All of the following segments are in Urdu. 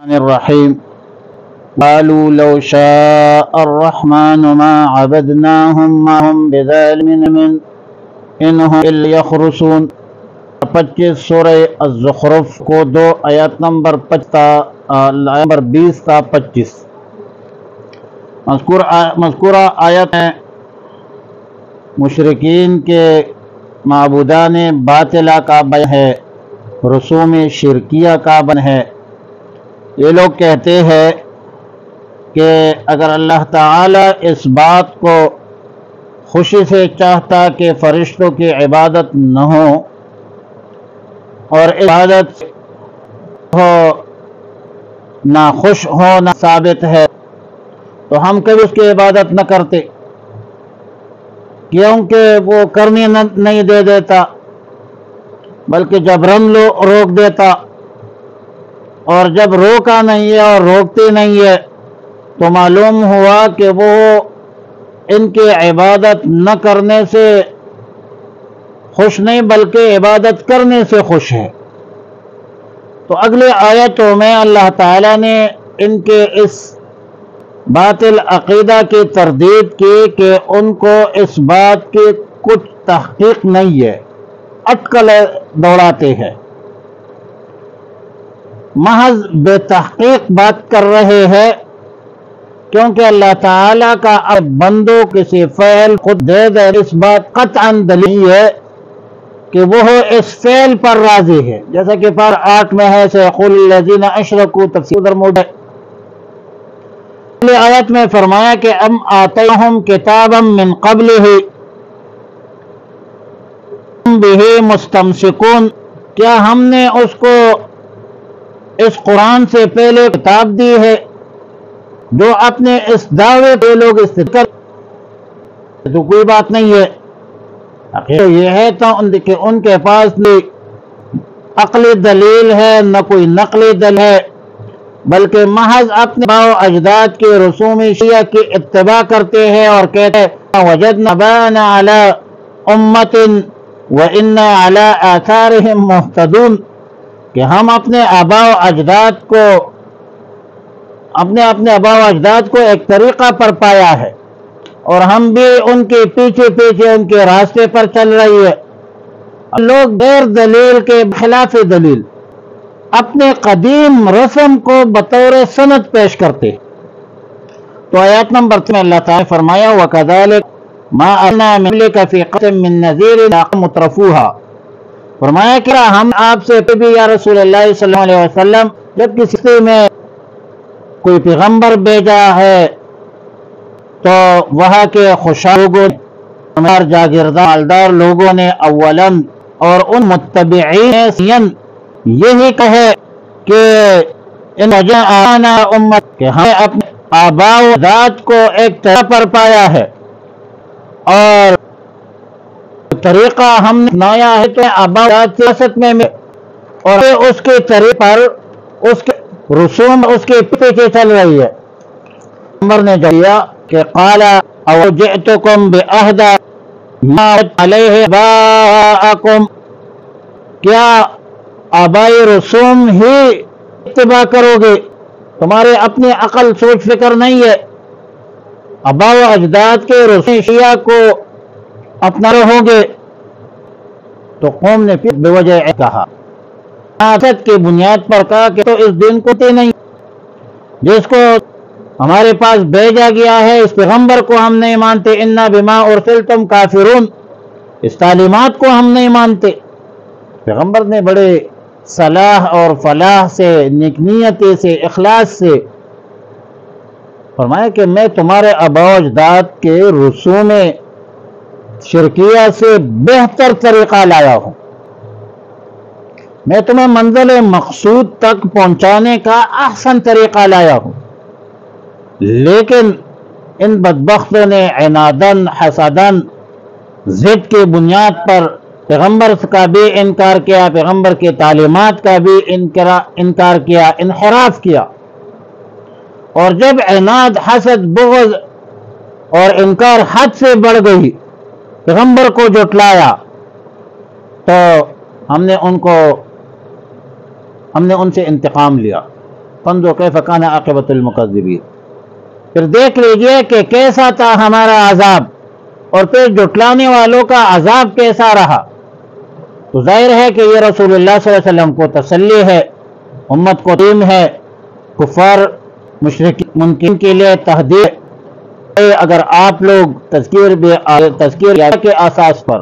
الرحیم قالوا لو شاء الرحمن ما عبدناهم ما هم بظالمین انهم الا یخرصون 25 سورہ الزخرف کو 2 آیات نمبر 20 تا 25 مذکورہ آیت میں مشرکین کے معبودان باطلہ کا بیان ہے، رسوم شرکیہ کا بیان ہے۔ یہ لوگ کہتے ہیں کہ اگر اللہ تعالی اس بات کو خوشی سے چاہتا کہ فرشتوں کی عبادت نہ ہو اور عبادت ہو ناخوش ہونا ثابت ہے تو ہم کبھی اس کی عبادت نہ کرتے، کیونکہ وہ کرنے نہیں دے دیتا بلکہ جبراً روک دیتا، اور جب روکا نہیں ہے اور روکتے نہیں ہے تو معلوم ہوا کہ وہ ان کی عبادت نہ کرنے سے خوش نہیں بلکہ عبادت کرنے سے خوش ہے۔ تو اگلے آیتوں میں اللہ تعالیٰ نے ان کے اس باطل عقیدہ کی تردید کی کہ ان کو اس بات کی کچھ تحقیق نہیں ہے، اٹکلیں دوڑاتے ہیں، محض بے تحقیق بات کر رہے ہیں، کیونکہ اللہ تعالیٰ کا بندوں کسی فعل خود دے دے اس بات قطعاً دلیل ہے کہ وہ اس فعل پر راضی ہے، جیسا کہ پار 8 میں ہے سیقول الذین اشرکوا تفسیر در موجود ہے۔ پہلی آیت میں فرمایا کہ ام آتیہم کتابا من قبلہ بہ مستمسکون، کیا ہم نے اس کو اس قرآن سے پہلے کتاب دی ہے جو اپنے اس دعوے پہ لوگ استدلال کرتے، تو کوئی بات نہیں ہے۔ حقیقت یہ ہے تو کہ ان کے پاس نہ عقلی دلیل ہے نہ کوئی نقلی دلیل ہے، بلکہ محض اپنے آباء و اجداد کے رسوم شیعہ کی اتباع کرتے ہیں اور کہتے ہیں وجدنا آباءنا علی امت وإنا علی آثارہم مہتدون، کہ ہم اپنے آباء و اجداد کو ایک طریقہ پر پایا ہے اور ہم بھی ان کے پیچھے ان کے راستے پر چل رہی ہے۔ لوگ غیر دلیل کے خلاف دلیل اپنے قدیم رسم کو بطور سند پیش کرتے۔ تو آیات نمبر 3 میں اللہ تعالیٰ نے فرمایا وَكَذَلِكَ مَا أَرْسَلْنَا مِن قَبْلِكَ فِي قَرْيَةٍ مِّن نَذِيرٍ إِلَّا قَالَ مُتْرَفُوهَا، فرمایا کہ ہم آپ سے بھی یا رسول اللہ صلی اللہ علیہ وسلم جب کسی میں کوئی پیغمبر بھیجا ہے تو وہاں کے خوشحال لوگوں نے، جاگیردار مالدار لوگوں نے اولاً اور ان متبعین یہی کہے کہ ان وجعنا امت، کہ ہمیں اپنے آباء و اجداد کو ایک طرح پر پایا ہے اور طریقہ ہم نے اپنایا ہے تو آباء و اجداد سیاست میں اور اس کے طریقے پر اس کے رسوم اس کے پیچھے چل رہی ہے۔ عمر نے جواب دیا کہ قال او جئتکم بأہدی ما علیہ آباءکم، کیا آبائی رسوم ہی اتباع کرو گے، تمہارے اپنے عقل سوچ فکر نہیں ہے، آباء و اجداد کے رسوم شیعہ کو اپنا رہو گے؟ تو قوم نے پھر بے وجہ کہا، حسد کی بنیاد پر کہا کہ تو اس دین کو تے نہیں، جس کو ہمارے پاس بھیجا گیا ہے اس پیغمبر کو ہم نہیں مانتے، انا بما ارسلتم کافرون، اس تعلیمات کو ہم نہیں مانتے۔ پیغمبر نے بڑے صلاح اور فلاح سے، نیک سے، اخلاص سے فرمایا کہ میں تمہارے آباء و اجداد کے رسوم شرکیہ سے بہتر طریقہ لایا ہوں، میں تمہیں منزل مقصود تک پہنچانے کا احسن طریقہ لایا ہوں، لیکن ان بدبختوں نے عناداً حسداً ضد کی بنیاد پر پیغمبر کا بھی انکار کیا، پیغمبر کی تعلیمات کا بھی انکار کیا، انحراف کیا، اور جب عناد، حسد، بغض اور انکار حد سے بڑھ گئی، پیغمبر کو جھٹلایا، تو ہم نے ان سے انتقام لیا۔ فانظر کیف کان عاقبۃ المکذبین۔ پھر دیکھ لیجئے کہ کیسا تھا ہمارا عذاب، اور پھر جھٹلانے والوں کا عذاب کیسا رہا۔ تو ظاہر ہے کہ یہ رسول اللہ صلی اللہ علیہ وسلم کو تسلی ہے، امت کو تعلیم ہے، کفار مشرکین منکرین کے لیے تحدید ہے۔ اگر آپ لوگ تذکیر کے اساس پر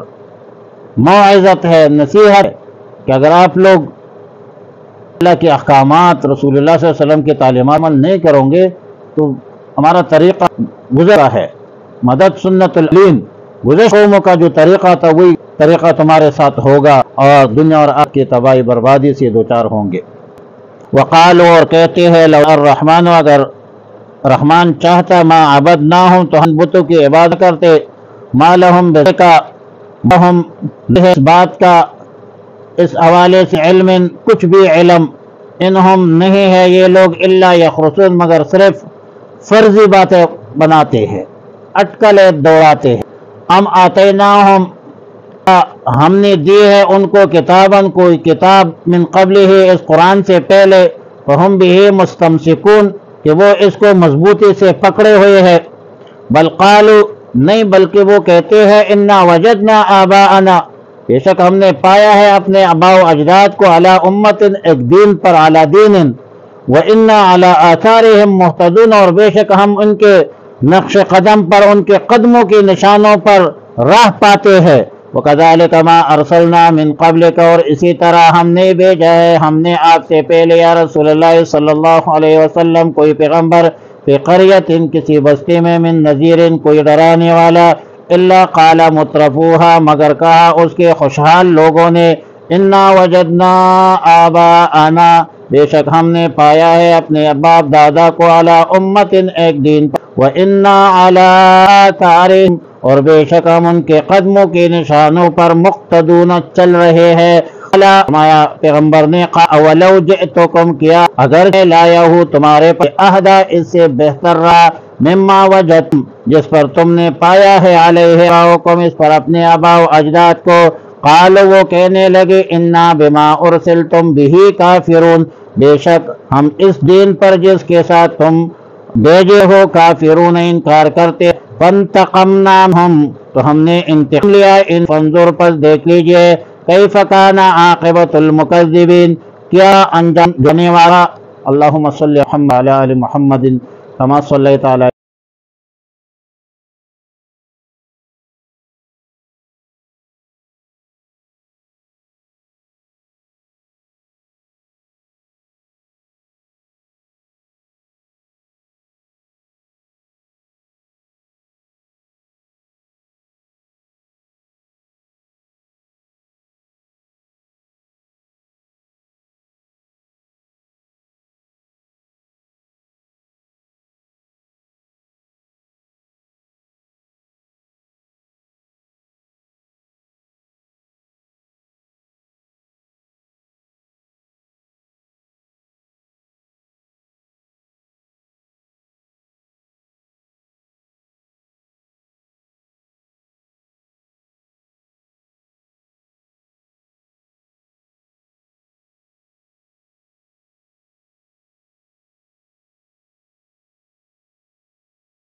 موعظت ہے، نصیحت ہے کہ اگر آپ لوگ اللہ کے احکامات، رسول اللہ صلی اللہ علیہ وسلم کی تعلیمات عمل نہیں کرو گے تو ہمارا طریقہ گزرا ہے، مدد سنت العلیم، گزشتہ قوموں کا جو طریقہ تھا وہی طریقہ تمہارے ساتھ ہوگا، اور دنیا اور آپ کی تباہی بربادی سے دوچار ہوں گے۔ وقالوا، اور کہتے ہیں، لو الرحمن، اگر رحمان چاہتا، ما عبدناہم، تو ہم بتوں کی عبادت کرتے، ما لہم بذکا، ہم اس بات کا اس حوالے سے علم، کچھ بھی علم، انہم نہیں ہے یہ لوگ الا یخرصون، مگر صرف فرضی باتیں بناتے ہیں، اٹکلیں دوڑاتے ہیں۔ ام آتیناہم، ہم نے دی ہے ان کو کتاباً، کوئی کتاب، من قبل ہی، اس قرآن سے پہلے، فہم بھی مستمسکون، کہ وہ اس کو مضبوطی سے پکڑے ہوئے ہیں۔ بل قالوا، نہیں بلکہ وہ کہتے ہیں، انا وجدنا آباءنا، بے شک ہم نے پایا ہے اپنے آباء و اجداد کو، علی امت، ایک دین پر، علی دین، وَإِنَّا عَلَىٰ آثَارِهِمْ مُهْتَدُونَ، اور بے شک ہم ان کے نقش قدم پر، ان کے قدموں کے نشانوں پر راہ پاتے ہیں۔ وَكَذَلِكَ مَا أَرْسَلْنَا مِن قَبْلِكَ، اور اسی طرح ہم نے بھیجا ہے، ہم نے آپ سے پہلے یا رسول اللہ صلی اللہ علیہ وسلم، کوئی پیغمبر، فی قریۃ، کسی بستی میں، من نذیر، کوئی ڈرانے والا، الا قال مترفوها، مگر کہا اس کے خوشحال لوگوں نے، انا وجدنا آباءنا، بے شک ہم نے پایا ہے اپنے باپ دادا کو، علی امت، ایک دین پر، وَإِنَّا عَلَىٰ آثَارِهِمْ، اور بے شک ہم ان کے قدموں کے نشانوں پر مقتدون، چل رہے ہیں۔ فرمایا پیغمبر نے، اولو جئتکم، کیا اگر لایا ہوں تمہارے پر، اہدا، اس سے بہتر رہا، مما وجدتم، جس پر تم نے پایا ہے، علیہ آباؤکم، اس پر اپنے آباء و اجداد کو۔ قالوا، وہ کہنے لگے، انا بما ارسلتم بہ کافرون، بے شک ہم اس دین پر جس کے ساتھ تم بھیجے ہو، کافرون، انکار کرتے۔ فانتقمنا منہم، تو ہم نے انتقام لیا، ان فانظر، پس دیکھ لیجئے، کیف کان عاقبۃ المکذبین، کیا انجام دینے والا۔ اللہم صلی علی محمد کما صلیت علی